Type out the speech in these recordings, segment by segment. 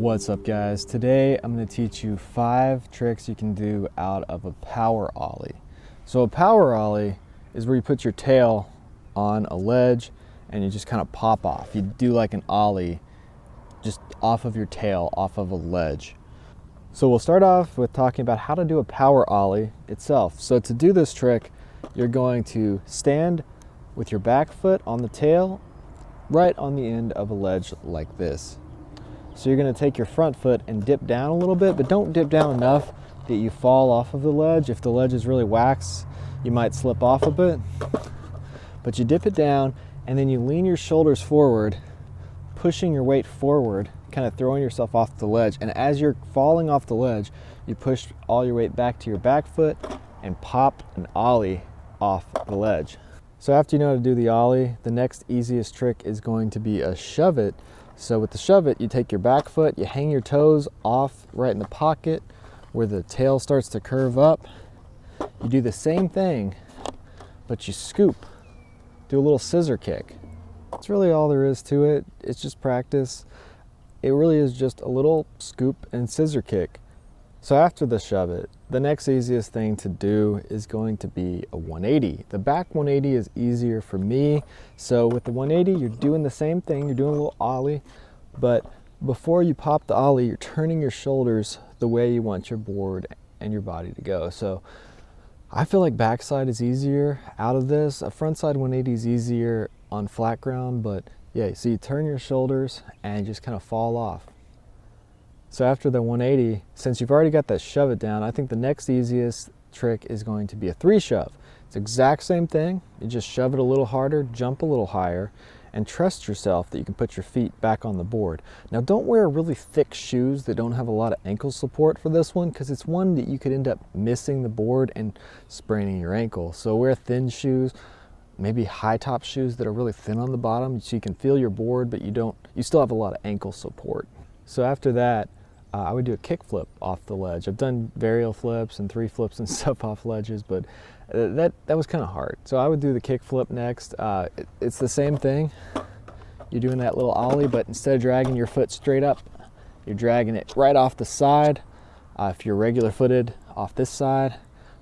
What's up, guys? Today I'm going to teach you 5 tricks you can do out of a power ollie. So a power ollie is where you put your tail on a ledge and you just kind of pop off. You do like an ollie just off of your tail, off of a ledge. So we'll start off with talking about how to do a power ollie itself. So to do this trick, you're going to stand with your back foot on the tail right on the end of a ledge like this. So you're going to take your front foot and dip down a little bit, but don't dip down enough that you fall off of the ledge. If the ledge is really wax, you might slip off a bit. But you dip it down and then you lean your shoulders forward, pushing your weight forward, kind of throwing yourself off the ledge. And as you're falling off the ledge, you push all your weight back to your back foot and pop an ollie off the ledge. So after you know how to do the ollie, the next easiest trick is going to be a shove it. So with the shove it, you take your back foot, you hang your toes off right in the pocket where the tail starts to curve up. You do the same thing, but you scoop. Do a little scissor kick. That's really all there is to it. It's just practice. It really is just a little scoop and scissor kick. So after the shove it, the next easiest thing to do is going to be a 180. The back 180 is easier for me. So with the 180, you're doing the same thing. You're doing a little ollie, but before you pop the ollie, you're turning your shoulders the way you want your board and your body to go. So I feel like backside is easier out of this. A frontside 180 is easier on flat ground, but yeah, so you turn your shoulders and you just kind of fall off. So after the 180, since you've already got that shove it down, I think the next easiest trick is going to be a 3 shove. It's the exact same thing. You just shove it a little harder, jump a little higher, and trust yourself that you can put your feet back on the board. Now don't wear really thick shoes that don't have a lot of ankle support for this one, because it's one that you could end up missing the board and spraining your ankle. So wear thin shoes, maybe high top shoes that are really thin on the bottom so you can feel your board, but you still have a lot of ankle support. So after that, I would do a kick flip off the ledge. I've done varial flips and 3 flips and stuff off ledges, but that was kind of hard. So I would do the kick flip next. It's the same thing. You're doing that little ollie, but instead of dragging your foot straight up, you're dragging it right off the side. If you're regular footed, off this side,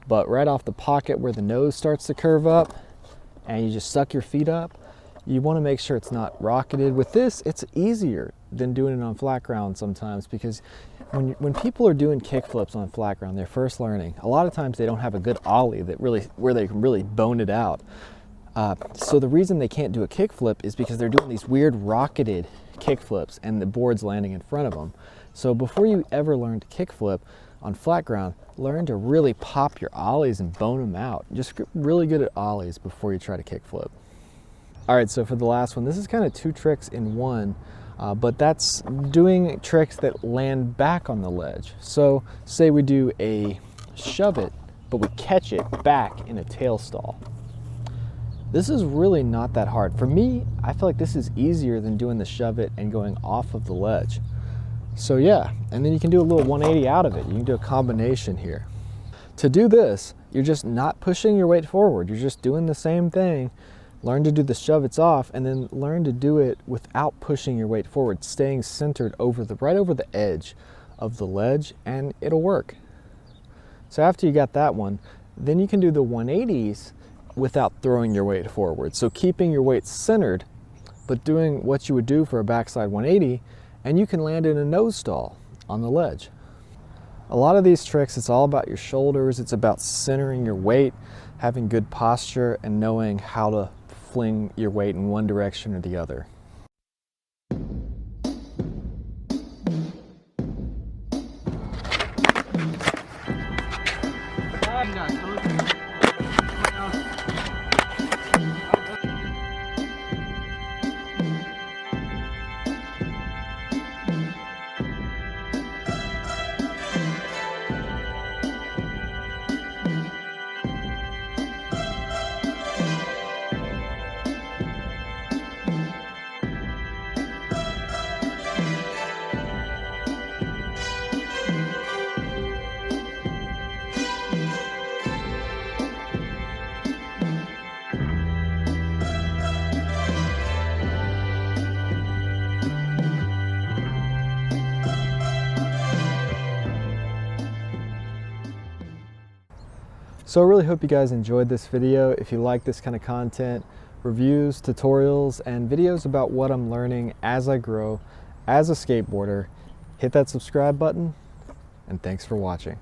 but right off the pocket where the nose starts to curve up, and you just suck your feet up. You want to make sure it's not rocketed. With this, it's easier than doing it on flat ground sometimes, because when people are doing kick flips on flat ground, they're first learning. A lot of times they don't have a good ollie where they can really bone it out. So the reason they can't do a kick flip is because they're doing these weird rocketed kick flips and the board's landing in front of them. So before you ever learn to kick flip on flat ground, learn to really pop your ollies and bone them out. Just get really good at ollies before you try to kick flip. All right, so for the last one, this is kind of 2 tricks in one, but that's doing tricks that land back on the ledge. So say we do a shove it, but we catch it back in a tail stall. This is really not that hard. For me, I feel like this is easier than doing the shove it and going off of the ledge. So yeah, and then you can do a little 180 out of it. You can do a combination here. To do this, you're just not pushing your weight forward. You're just doing the same thing. Learn to do the shove it's off, and then learn to do it without pushing your weight forward, staying centered right over the edge of the ledge, and it'll work. So after you got that one, then you can do the 180s without throwing your weight forward. So keeping your weight centered, but doing what you would do for a backside 180, and you can land in a nose stall on the ledge. A lot of these tricks, it's all about your shoulders. It's about centering your weight, having good posture, and knowing how to fling your weight in one direction or the other. So I really hope you guys enjoyed this video. If you like this kind of content, reviews, tutorials, and videos about what I'm learning as I grow as a skateboarder, hit that subscribe button, and thanks for watching.